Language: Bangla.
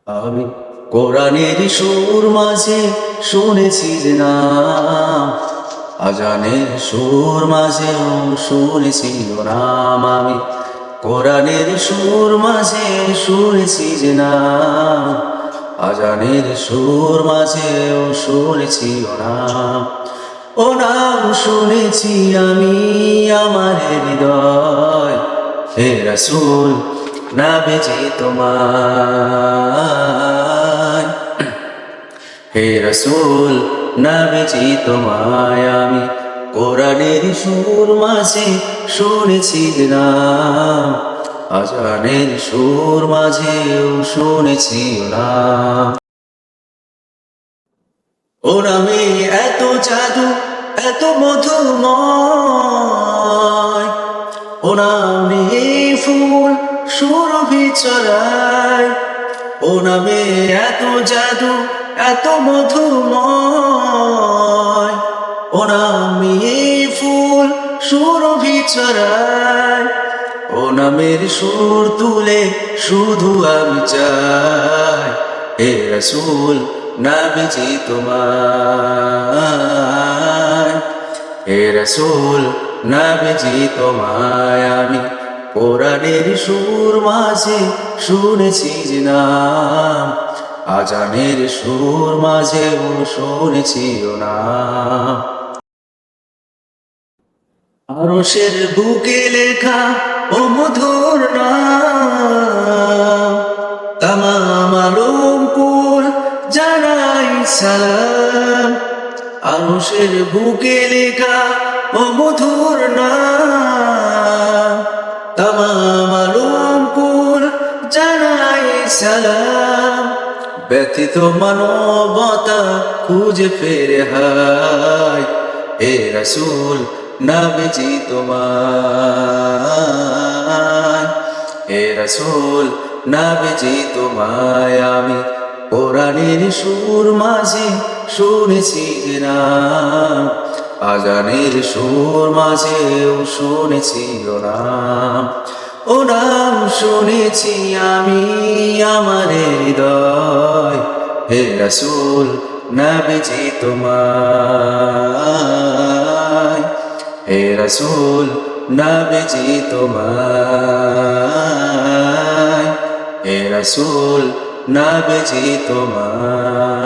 আমি কোরআনের সুর মাঝে শুনেছি যে নাম, আজানের সুর মাঝেও শুনেছি ওর নাম। আমি কোরআনের সুর মাঝে শুনেছি যে নাম, আজানের সুর মাঝেও শুনেছি ওর নাম। ও নাম শুনেছি আমি আমার হৃদয়, হে রাসূল নাবিজি তোমায়, হে রাসূল নাবিজি তোমায়। আমি কোরআনের সুর মাঝে শুনেছি নাম, আজানের সুর মাঝেও শুনেছি নাম। ও নামে এত জাদু এত মধুময়, ও নামে ফুল সুরভি ছড়ায়। ও নামে এত জাদু এত মধুময়, ও নামে ফুল সুরভি ছড়ায়। ও নামের সুর তুলে শুধু আমি চাই, হে রাসূল নাবিজি তোমায়, হে রাসূল নাবিজি তোমায়। আমি কোরআনের সুর মাঝে শুনেছি যে নাম, আজানের সুর মাঝেও শুনেছি ও নাম। আরশের বুকে লেখা ও মধুর নাম, তামাম আলমপুর জানাই সালাম। আরশের বুকে লেখা ও মধুর নাম, তামাম আলমপুর জানাই সালাম। ব্যথিত মানবতা খুঁজে ফেরে হায়, হে রাসূল নাবিজি তোমায়, হে রাসূল নাবিজি তোমায়। আমি কোরআনের সুর মাঝে শুনেছি যে নাম, আজানের সুর মাঝেও শুনেছি ও নাম। ও নাম শুনেছি আমি আমার হৃদয়, হে রাসূল নাবিজি তোমায়, হে রাসূল নাবিজি তোমায়, হে রাসূল নাবিজি তোমায়।